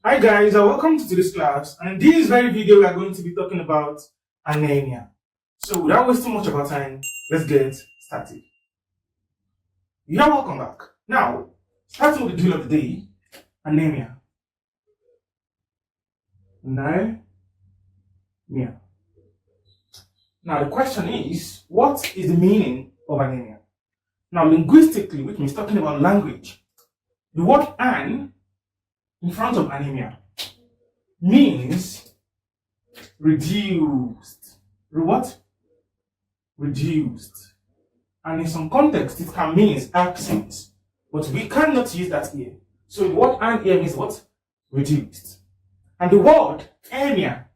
Hi guys, welcome to today's class, and in this very video we are going to be talking about anemia. So without wasting much of our time, let's get started. You're welcome back. Now, starting with the drill of the day, anemia. Anemia. Now the question is, what is the meaning of anemia? Now linguistically, which means talking about language, the word "an" in front of anemia means reduced. What? Reduced. And in some context, it can mean absent. But we cannot use that here. So the word "an" here means what? Reduced. And the word "anemia"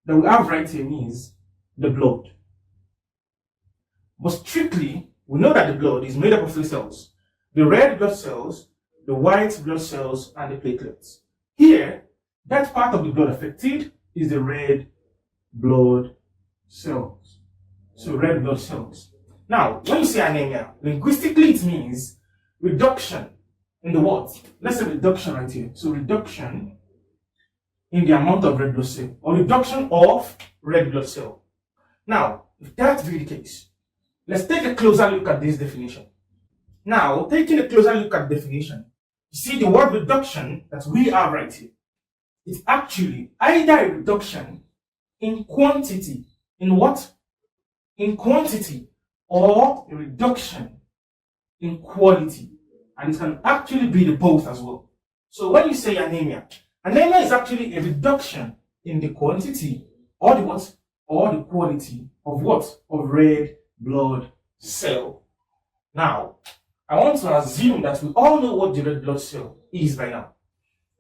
that we have right here means the blood. But strictly, we know that the blood is made up of three cells: the red blood cells, the white blood cells, and the platelets. Here, that part of the blood affected is the red blood cells. So red blood cells. Now, when you say anemia, linguistically it means reduction in the what? Let's say reduction right here. So reduction in the amount of red blood cell, or reduction of red blood cell. Now, if that be the case, let's take a closer look at this definition. Now, taking a closer look at the definition, you see the word reduction that we have right here. It's actually either a reduction in quantity, in what? In quantity, or a reduction in quality. And it can actually be the both as well. So when you say anemia, anemia is actually a reduction in the quantity or the what? Or the quality of what? Of red blood cell. Now, I want to assume that we all know what the red blood cell is by now.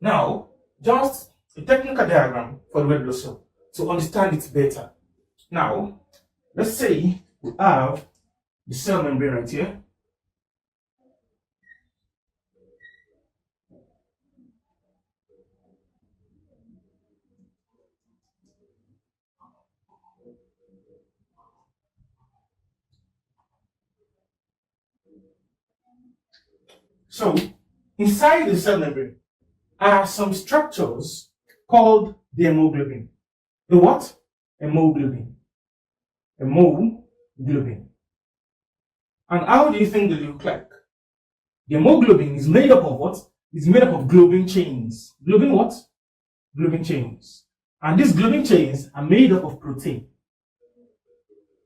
Now, just a technical diagram for the red blood cell to understand it better. Now, let's say we have the cell membrane right here. So, inside the cell membrane are some structures called the hemoglobin. The what? Hemoglobin. Hemoglobin. And how do you think they look like? The hemoglobin is made up of what? It's made up of globin chains. Globin what? Globin chains. And these globin chains are made up of protein.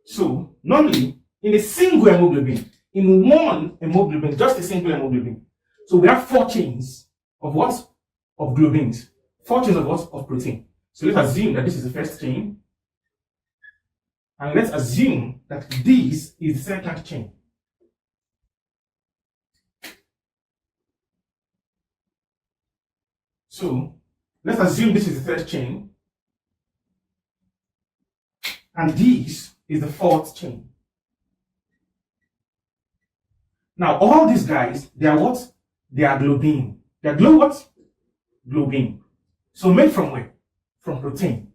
So, normally, in a single hemoglobin, in one hemoglobin, just a single hemoglobin, so we have 4 chains of what? Of globins. 4 chains of what? Of protein. So let's assume that this is the first chain. And let's assume that this is the second chain. So let's assume this is the third chain. And this is the 4th chain. Now all these guys, they are what? They are globin. They are what? Globin. So made from where? From protein.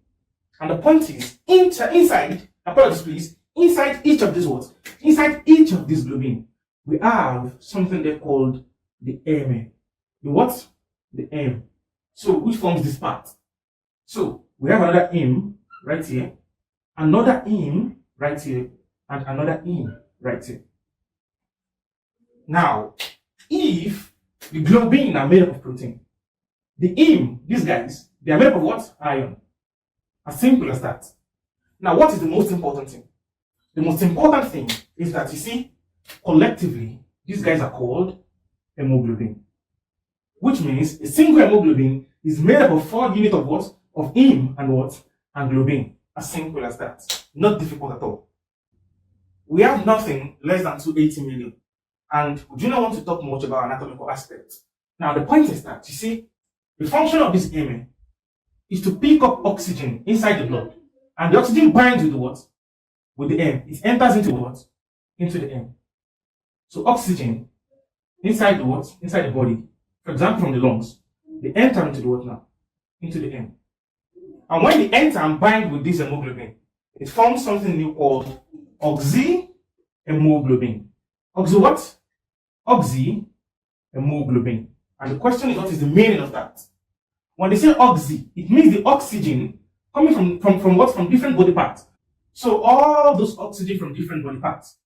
And the point is, inside, apologies please, inside each of these what? Inside each of these globin, we have something they called the M. The what? The M. So which forms this part? So we have another M right here, another M right here, and another M right here. Now, if the globin are made up of protein, the M, these guys, they are made up of what? Iron. As simple as that. Now, what is the most important thing? The most important thing is that you see, collectively, these guys are called hemoglobin. Which means a single hemoglobin is made up of 4 units of what? Of M and what? And globin. As simple as that. Not difficult at all. We have nothing less than 280 million. And we do not want to talk much about anatomical aspects. Now, the point is that, you see, the function of this M is to pick up oxygen inside the blood. And the oxygen binds with the what? With the M. It enters into what? Into the M. So oxygen inside the what? Inside the body. For example, from the lungs. They enter into the what now? Into the M. And when they enter and bind with this hemoglobin, it forms something new called oxyhemoglobin. Oxy what? Oxyhemoglobin. And the question is, what is the meaning of that? When they say oxy, it means the oxygen coming from what? From different body parts. So all those oxygen from different body parts,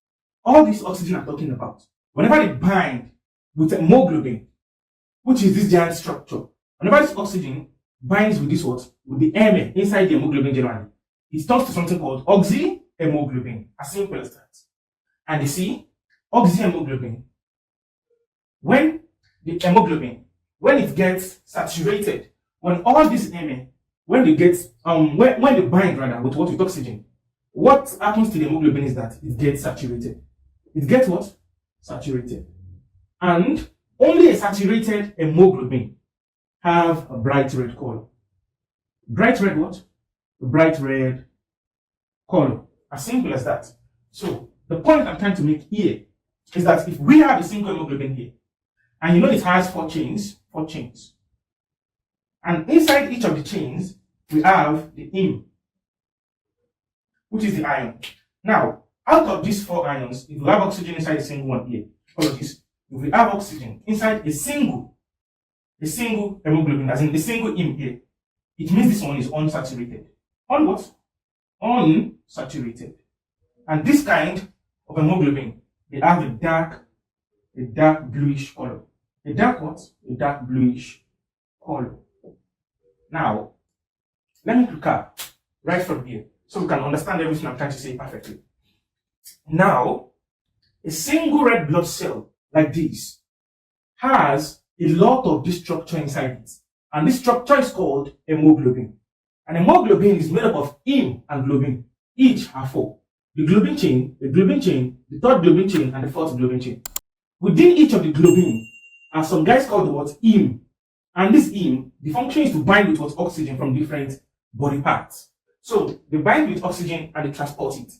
all this oxygen I'm talking about, whenever they bind with hemoglobin, which is this giant structure, whenever this oxygen binds with this what? With the Mn inside the hemoglobin generally, it turns to something called oxyhemoglobin. As simple as that. And you see, oxyhemoglobin, when the hemoglobin, when it gets saturated, when all this Mn, when they get when they bind rather with what? With oxygen, what happens to the hemoglobin is that it gets saturated. It gets what? Saturated. And only a saturated hemoglobin have a bright red color. Bright red what? A bright red color. As simple as that. So the point I'm trying to make here is that if we have a single hemoglobin here, and you know it has four chains, and inside each of the chains we have the heme, which is the ion. Now, out of these four ions, if we have oxygen inside a single one here, follow this. If we have oxygen inside a single hemoglobin, as in a single heme here, it means this one is unsaturated. On what? Unsaturated. And this kind of hemoglobin, they have a dark bluish color. A dark what? A dark bluish color. Now, let me recap right from here so we can understand everything I'm trying to say perfectly. Now, a single red blood cell like this has a lot of this structure inside it. And this structure is called hemoglobin. And hemoglobin is made up of heme and globin. Each have four. The globin chain, the third globin chain, and the fourth globin chain. Within each of the globin are some guys called the what? Heme. And this heme, the function is to bind with what? Oxygen from different body parts. So they bind with oxygen and they transport it.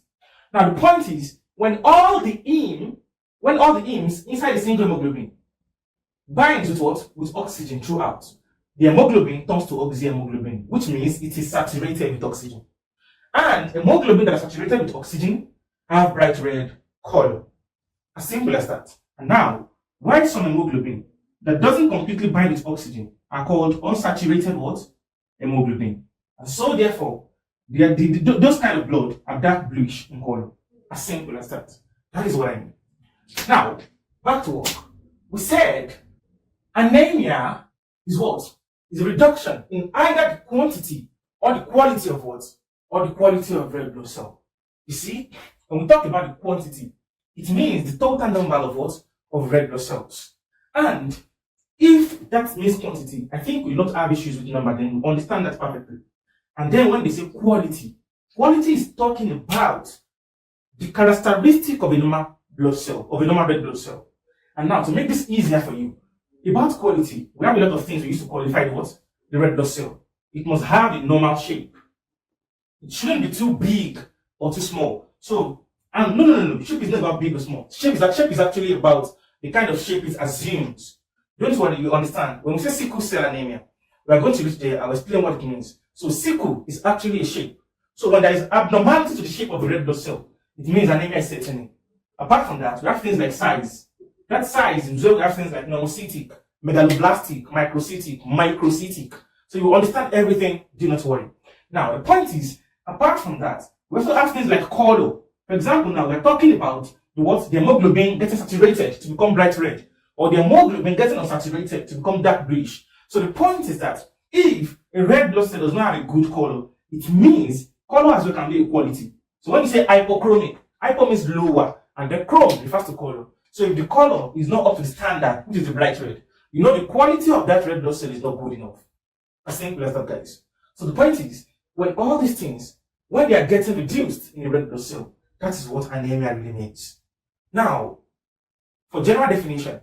Now the point is, when all the hemes inside a single hemoglobin binds with what? With oxygen throughout, the hemoglobin turns to oxyhemoglobin, which means it is saturated with oxygen. And hemoglobin that is saturated with oxygen have bright red color. As simple as that. And now, why some hemoglobin that doesn't completely bind with oxygen are called unsaturated what? Hemoglobin. And so therefore, those kind of blood are dark bluish in color. As simple as that. That is what I mean. Now, back to work. We said anemia is what? Is a reduction in either the quantity or the quality of what? Or the quality of red blood cell. You see, when we talk about the quantity, it means the total number of what? Of red blood cells. And if that means quantity, I think we don't have issues with the number, then we understand that perfectly. And then when they say quality, quality is talking about the characteristic of a normal blood cell, of a normal red blood cell. And now, to make this easier for you, about quality, we have a lot of things we used to qualify what? The red blood cell. It must have a normal shape. It shouldn't be too big or too small. So, and no. Shape is not about big or small. Shape is actually about the kind of shape it assumes. Don't worry, you understand. When we say sickle cell anemia, we are going to reach there. I'll explain what it means. So sickle is actually a shape. So when there is abnormality to the shape of the red blood cell, it means anemia is setting in. Apart from that, we have things like size. That size, we have things like monocytic, megaloblastic, microcytic. So you understand everything, do not worry. Now, the point is, apart from that, we also have things like color. For example, now we're talking about the hemoglobin getting saturated to become bright red, or the hemoglobin getting unsaturated to become dark bluish. So the point is that if a red blood cell does not have a good color, it means color as well can be a quality. So when you say hypochromic, hypo means lower, and the chrome refers to color. So if the color is not up to the standard, which is the bright red, you know the quality of that red blood cell is not good enough. As simple as that, guys. So the point is, when all these things, when they are getting reduced in the red blood cell, that is what anemia really means. Now, for general definition,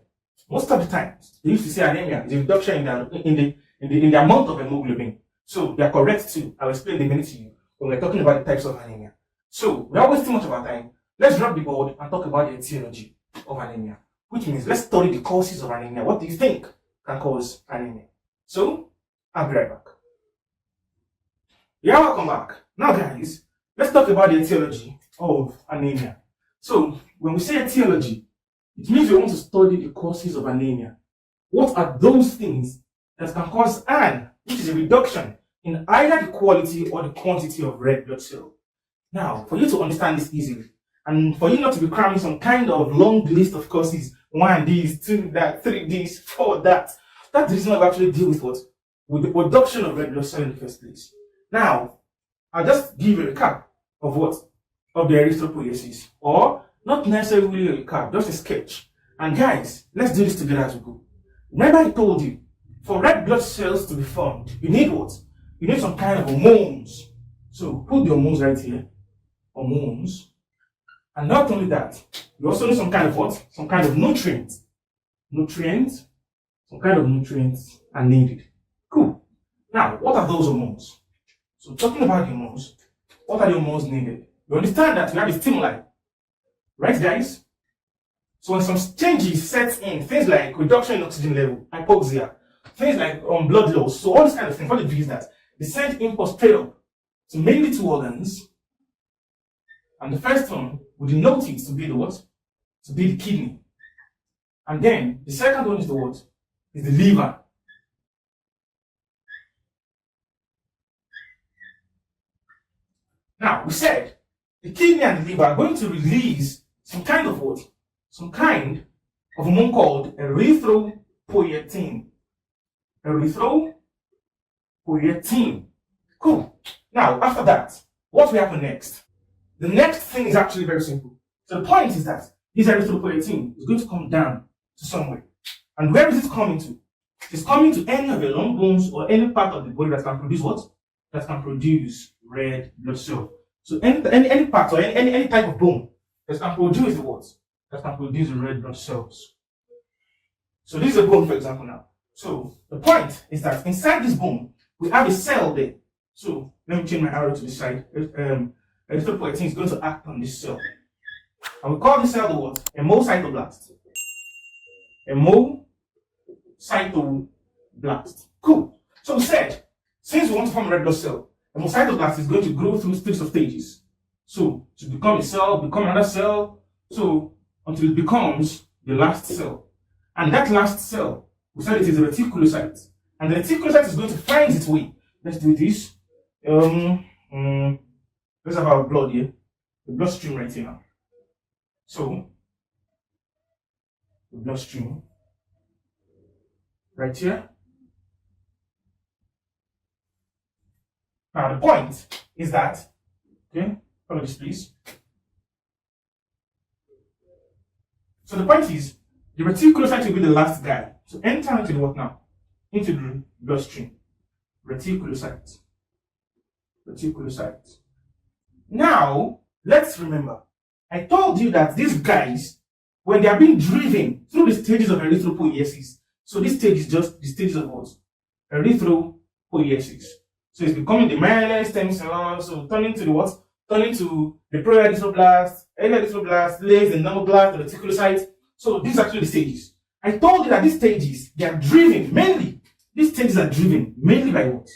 most of the times they used to say anemia is a reduction in the amount of hemoglobin. So they are correct too. I'll explain in a minute to you when we're talking about the types of anemia. So without wasting much of our time, let's drop the board and talk about the etiology of anemia, which means let's study the causes of anemia. What do you think can cause anemia? So I'll be right back. Yeah, welcome back. Now, guys, let's talk about the etiology of anemia. So when we say etiology, it means we want to study the causes of anemia. What are those things that can cause an, which is a reduction in either the quality or the quantity of red blood cell. Now, for you to understand this easily, and for you not to be cramming some kind of long list of causes, 1 this, 2 that, 3 this, 4 that, that's the reason why we actually deal with what? With the production of red blood cell in the first place. Now, I'll just give a recap of what? Of the erythropoiesis. Or, not necessarily a recap, just a sketch. And guys, let's do this together as we go. Remember I told you, for red blood cells to be formed, you need what? You need some kind of hormones. So, put the hormones right here. Hormones. And not only that, you also need some kind of what? Some kind of nutrients. Nutrients. Some kind of nutrients are needed. Cool. Now, what are those hormones? So, talking about hormones, what are the hormones needed? You understand that we have a stimuli. Right, guys? So, when some changes set in, things like reduction in oxygen level, hypoxia, things like blood loss, so all these kind of things, what they do is that they send impulse straight up to mainly 2 organs. And the first one we denote it to be the what? To be the kidney. And then the second one is the what? Is the liver. Now, we said the kidney and the liver are going to release some kind of what? Some kind of hormone called erythropoietin. Erythropoietin. Cool. Now, after that, what will happen next? The next thing is actually very simple. So the point is that this erythropoietin is going to come down to somewhere. And where is it coming to? It's coming to any of your long bones or any part of the body that can produce what? That can produce red blood cell. So any part or any type of bone that can produce the what? That can produce red blood cells. So this is a bone, for example, now. So the point is that inside this bone, we have a cell there. So let me change my arrow to the side. Erythropoietin is going to act on this cell. And we call this cell the what? Hemocytoblast. Hemocytoblast. Cool. So we said, since we want to form a red blood cell, hemocytoblast is going to grow through stages. So to become a cell, become another cell, so until it becomes the last cell. And that last cell, we said it is a reticulocyte. And the reticulocyte is going to find its way. Let's do this. Let's have our blood here. The bloodstream right here now. So, the bloodstream right here. Now, the point is that, okay, follow this please. So, the point is, the reticulocyte will be the last guy. So, enter into the what now? Into the bloodstream. Reticulocyte. Reticulocyte. Now, let's remember, I told you that these guys, when they are being driven through the stages of erythropoiesis, so this stage is just the stages of what? Erythropoiesis. So it's becoming the myelin stem cell, so turning to the what? Turning to the proerythroblast, erythroblast, lays the normoblast, the reticulocyte. So these are actually the stages. I told you that these stages, they are driven mainly. These stages are driven mainly by what?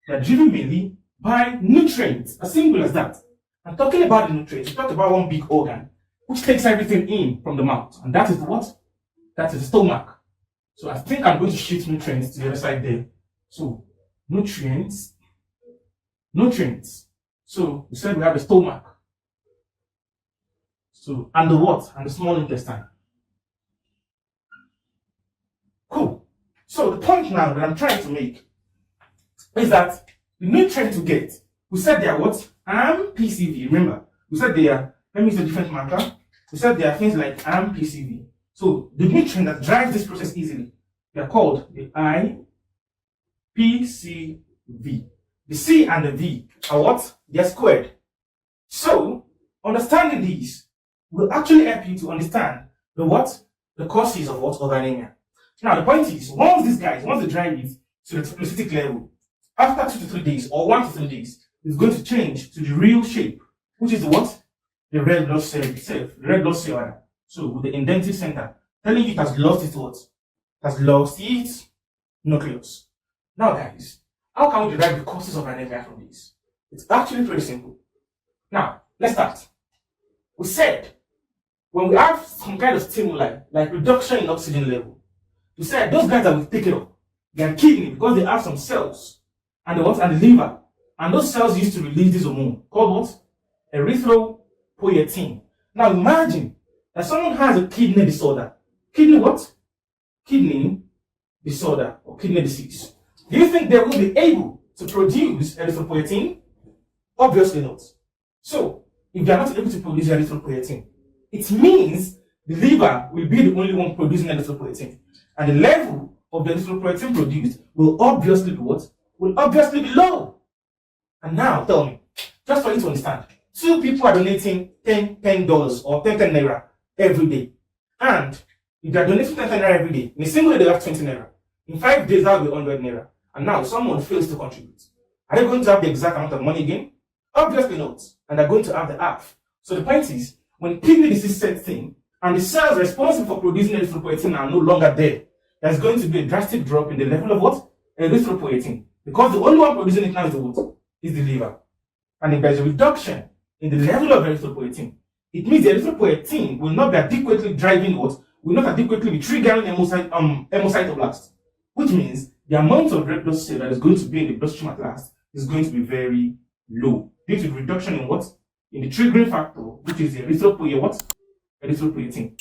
They are driven mainly by nutrients, as simple as that. And talking about the nutrients, we talked about one big organ which takes everything in from the mouth, and that is what? That is the stomach. So I think I'm going to shift nutrients to the other side there. So nutrients. So we said we have the stomach. So and the what? And the small intestine. Cool. So the point now that I'm trying to make is that the nutrients we get, we said they are what? AMPCV. Remember, we said they are, let me use a different marker. We said there are things like AMPCV. So the nutrient that drives this process easily, they are called the IPCV. The C and the V are what? They are squared. So understanding these will actually help you to understand the what? The causes of what? Of anemia. Now the point is, once they drive it to the specific level, after 2 to 3 days or 1 to 3 days, it's going to change to the real shape, which is what? The red blood cell itself. The red blood cell. So with the indented center, telling you it has lost its what? It has lost its nucleus. Now guys, how can we derive the causes of anemia from this? It's actually pretty simple. Now, let's start. We said, when we have some kind of stimuli, like reduction in oxygen level, we said those guys that will take it up, their kidney, because they have some cells, and the what? And the liver. And those cells used to release this hormone called what? Erythropoietin. Now imagine that someone has a kidney disorder. Kidney what? Kidney disorder or kidney disease. Do you think they will be able to produce erythropoietin? Obviously not. So, if they are not able to produce erythropoietin, it means the liver will be the only one producing erythropoietin. And the level of the erythropoietin produced will obviously be what? Will obviously be low. And now, tell me, just for you to understand, 2 people are donating $10 or 10 naira every day. And if they are donating 10 naira every day, in a single day they have 20 naira. In 5 days, that will be 100 naira. And now someone fails to contribute. Are they going to have the exact amount of money again? Obviously not. And they're going to have the half. So the point is, when kidney disease sets in, and the cells responsible for producing erythropoietin are no longer there, there's going to be a drastic drop in the level of what? Erythropoietin. Because the only one producing it now is the what? Is the liver. And if there's a reduction in the level of erythropoietin, it means the erythropoietin will not be adequately driving what? Will not adequately be triggering hemocytoblast. Which means the amount of red blood cell that is going to be in the bloodstream at last is going to be very low. Due to the reduction in what? In the triggering factor, which is the erythropoietin.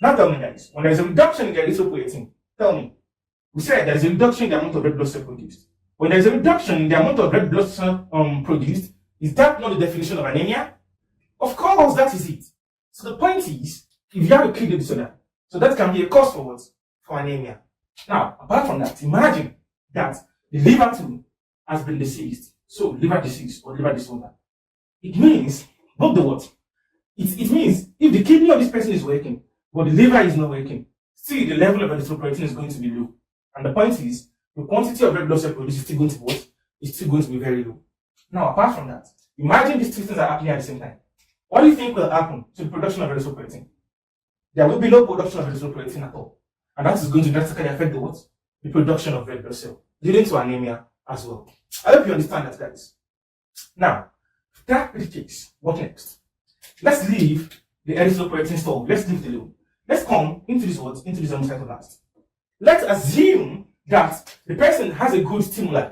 Now tell me guys, when there's a reduction in the erythropoietin, tell me, we said there's a reduction in the amount of red blood cell produced. When there's a reduction in the amount of red blood cell produced, is that not the definition of anemia? Of course, that is it. So the point is, if you have a kidney disorder, so that can be a cause for what? For anemia. Now, apart from that, imagine that the liver too has been diseased. So, liver disease or liver disorder. It means, both the what? It means if the kidney of this person is working, but the liver is not working, still the level of erythropoietin is going to be low. And the point is, the quantity of red blood cell produced is still going to be what? It's still going to be very low. Now, apart from that, imagine these 2 things are happening at the same time. What do you think will happen to the production of erythropoietin? There will be no production of erythropoietin at all. And that is going to drastically affect the what? The production of red blood cell, leading to anemia as well. I hope you understand that, guys. Now, if that be the case, what next? Let's leave the erythropoietin store. Let's leave the alone. Let's come into this what? Into this hemocytoblast. Let's assume that the person has a good stimuli,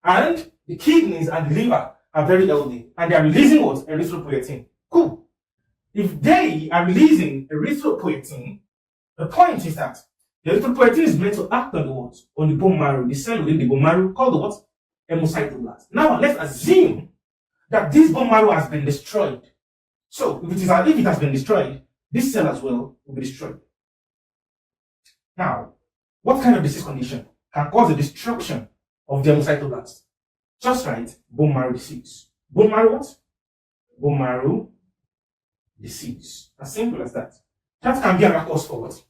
and the kidneys and the liver are very healthy, and they are releasing what? Erythropoietin. Cool. If they are releasing erythropoietin, the point is that the erythropoietin is meant to act on the what? On the bone marrow, the cell within the bone marrow called the what? Hemocytoblast. Now let's assume that this bone marrow has been destroyed. So if it has been destroyed, this cell as well will be destroyed. Now, what kind of disease condition can cause the destruction of the hemocytoblast? Just right, bone marrow disease. Bone marrow what? Bone marrow disease. As simple as that. That can be a cause for what?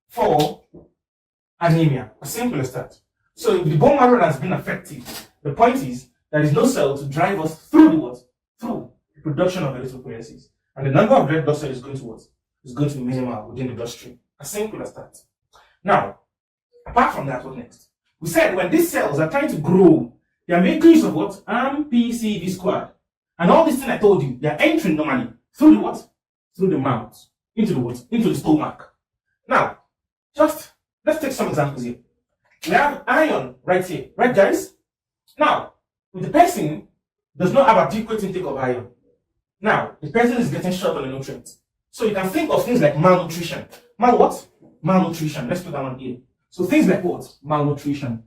For anemia. As simple as that. So if the bone marrow has been affected, the point is there is no cell to drive us through the what? Through the production of erythropoiesis. And the number of red blood cells is going to what? Is going to be minimal within the bloodstream. As simple as that. Now, apart from that, what next? We said when these cells are trying to grow, they are making use of what? RPCV squared. And all these things I told you, they are entering normally through the what? Through the mouth. Into the what? Into the stomach. Now, just let's take some examples here. We have iron right here. Right, guys? Now, if the person does not have adequate intake of iron, now, the person is getting short on the nutrients. So you can think of things like malnutrition. What? Malnutrition. Let's put that one here. So things like what? Malnutrition.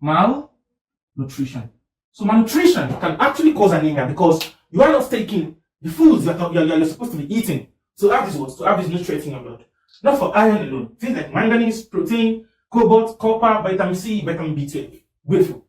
Malnutrition. So malnutrition can actually cause anemia because you are not taking the foods that you're supposed to be eating to have this what? To have this nutrients in your blood. Not for iron alone. Things like manganese, protein, cobalt, copper, vitamin C, vitamin B12. Beautiful.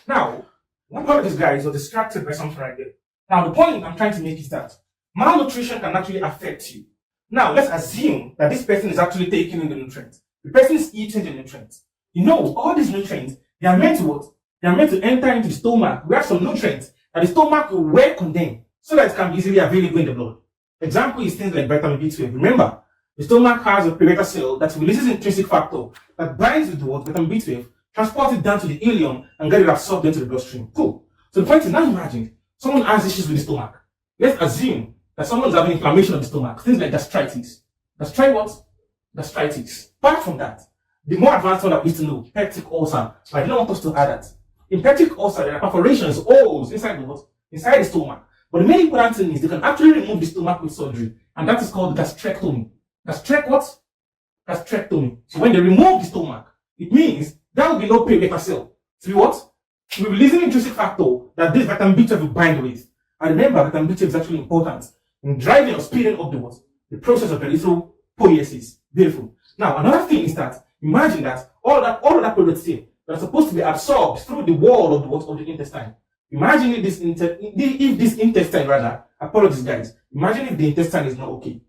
Now, one part of these guys are distracted by something right there. Now, the point I'm trying to make is that malnutrition can actually affect you. Now, let's assume that this person is actually taking in the nutrients. The person is eating the nutrients. You know, all these nutrients, they are meant to what? They are meant to enter into the stomach. We have some nutrients that the stomach will work on them so that it can be easily available in the blood. Example is things like vitamin B12. Remember, the stomach has a pyreta cell that releases intrinsic factor that binds with the what? Vitamin B12, transports it down to the ileum, and get it absorbed into the bloodstream. Cool. So the point is, now imagine someone has issues with the stomach. Let's assume that someone's having inflammation of the stomach, things like gastritis. Gastritis. Apart from that, the more advanced one that we used to know, peptic ulcer. So I didn't want us to add that. In peptic ulcer, there are perforations, holes inside the what? Inside the stomach. But the main important thing is they can actually remove the stomach with surgery, and that is called gastrectomy. Gastrectomy. So when they remove the stomach, it means there will be no perimeter cell. So what? We're releasing intrinsic factor that this vitamin B12 will bind with. And remember, vitamin B12 is actually important in driving or speeding up the what? The process of erythropoiesis. Beautiful. Now, another thing is that imagine that all of that products here that are supposed to be absorbed through the wall of the what? Of the intestine. Imagine if this intestine rather, apologies guys, imagine if the intestine is not okay.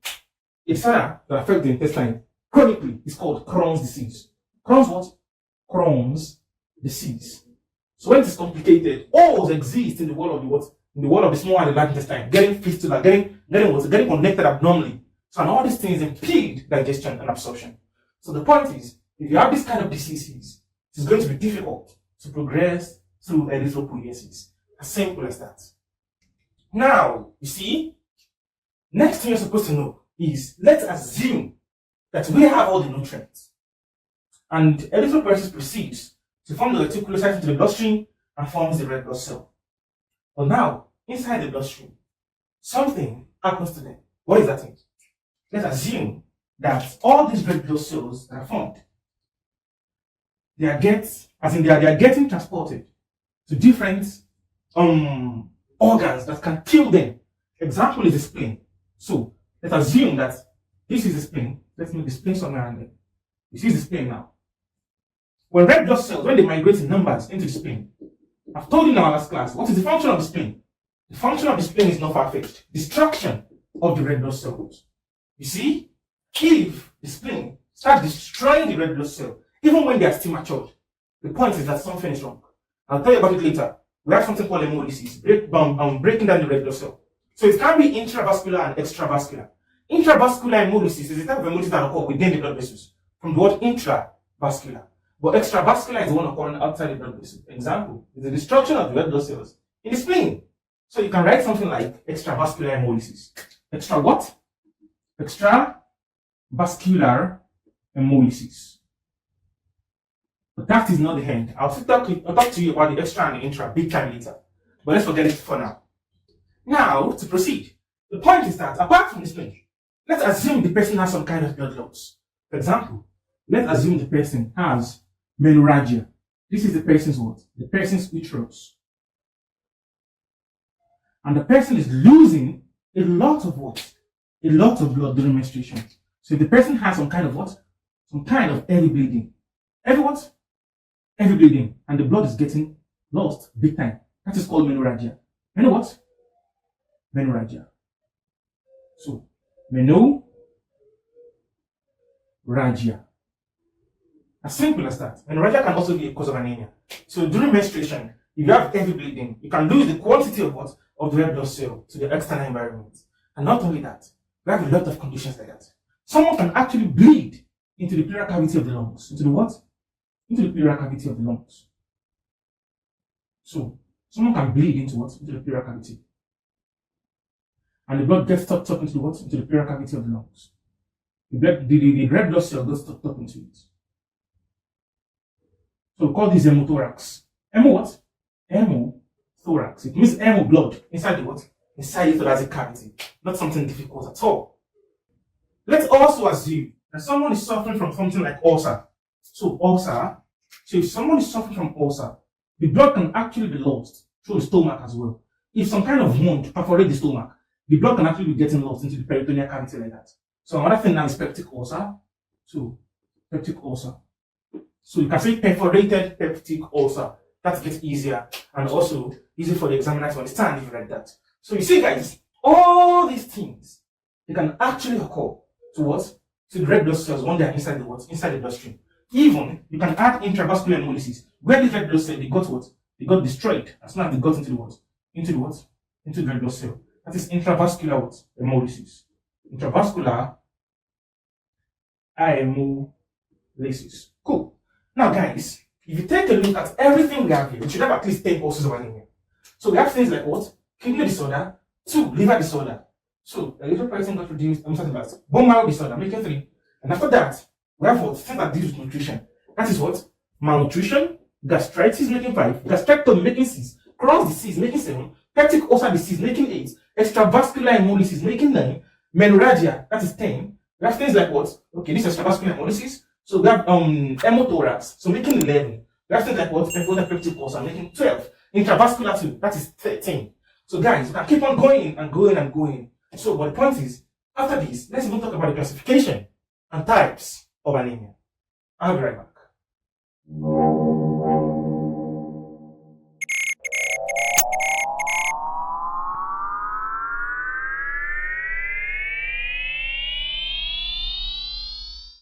It's that affects the intestine chronically. It's called Crohn's disease. Crohn's what? Crohn's disease. So when it is complicated, holes exist in the wall of the what? In the wall of the small and the large intestine, getting fistula, getting connected abnormally. So and all these things impede digestion and absorption. So the point is, if you have this kind of diseases, it is going to be difficult to progress through erythropoiesis. As simple as that. Now, you see, next thing you're supposed to know is, let's assume that we have all the nutrients. And erythropoiesis proceeds to form the reticulocyte into the bloodstream and forms the red blood cell. But now, inside the bloodstream, something happens to them. What is that thing? Let's assume that all these red blood cells that are formed, they are getting transported to different organs that can kill them. Example is the spleen. So let's assume that this is the spleen. Let's make the spleen somewhere around there. This is the spleen now. When red blood cells, when they migrate in numbers into the spleen, I've told you in our last class, what is the function of the spleen? The function of the spleen is not far-fetched. Destruction of the red blood cells. You see, if the spleen starts destroying the red blood cell, even when they are still matured, the point is that something is wrong. I'll tell you about it later. We have something called hemolysis, breaking down the red blood cell. So it can be intravascular and extravascular. Intravascular hemolysis is the type of hemolysis that occurs within the blood vessels, from the word intravascular. But extravascular is the one occurring outside the blood vessel. Example is the destruction of the red blood cells in the spleen. So you can write something like extravascular hemolysis. Extra what? Extravascular hemolysis. But that is not the end. I'll talk to you about the extra and the intra big time later. But let's forget it for now. Now, to proceed, the point is that apart from the spleen, let's assume the person has some kind of blood loss. For example, let's assume the person has menorrhagia. This is the person's what? The person's uterus. And the person is losing a lot of what? A lot of blood during menstruation. So if the person has some kind of what? Some kind of heavy bleeding. Heavy what? Heavy bleeding. And the blood is getting lost big time. That is called menorrhagia. You know what? Menorrhagia. So, menorrhagia. As simple as that. Menorrhagia can also be a cause of anemia. So during menstruation, if you have heavy bleeding, you can lose the quantity of what? Of the red blood cell to the external environment. And not only that, we have a lot of conditions like that. Someone can actually bleed into the pleural cavity of the lungs. Into the what? Into the pleural cavity of the lungs. So, someone can bleed into what? Into the pleural cavity. And the blood gets sucked up into the what? Into the pleural cavity of the lungs. The red blood cell gets sucked up into it. So we call this hemothorax. Hemo what? Hemothorax. It means hemo blood inside the what? Inside the thoracic cavity. Not something difficult at all. Let's also assume that someone is suffering from something like ulcer. So ulcer. So if someone is suffering from ulcer, the blood can actually be lost through the stomach as well. If some kind of wound perforates the stomach, the blood can actually be getting lost into the peritoneal cavity like that. So another thing now is peptic ulcer. So peptic ulcer. So you can say perforated peptic ulcer. That gets easier and also easy for the examiner to understand if you read that. So you see guys, all these things, they can actually occur to what? To the red blood cells when they are inside the what? Inside the bloodstream. Even you can add intravascular hemolysis. Where the red blood cell, they got what? They got destroyed as soon as they got into the what? Into the what? Into the red blood cell. That is intravascular what? Hemolysis. Intravascular hemolysis. Cool. Now guys, if you take a look at everything we have here, we should have at least 10 causes of anemia. So we have things like what? Kidney disorder. 2, liver disorder. So a little person got reduced, bone marrow disorder, making 3. And after that, We have what? Things that deal with nutrition. That is what? Malnutrition, gastritis making 5, gastrectomy making 6, Crohn's disease making 7, peptic ulcer disease making 8, extravascular hemolysis making 9, menorrhagia, that is 10. We have things like what? Okay, this is extravascular hemolysis. So we have hemothorax, so making 11. We have things like what? Peptic ulcer making 12. Intravascular too, that is 13. So guys, you can keep on going and going and going. So, but the point is, after this, let's even talk about the classification and types of anemia. I'll be right back.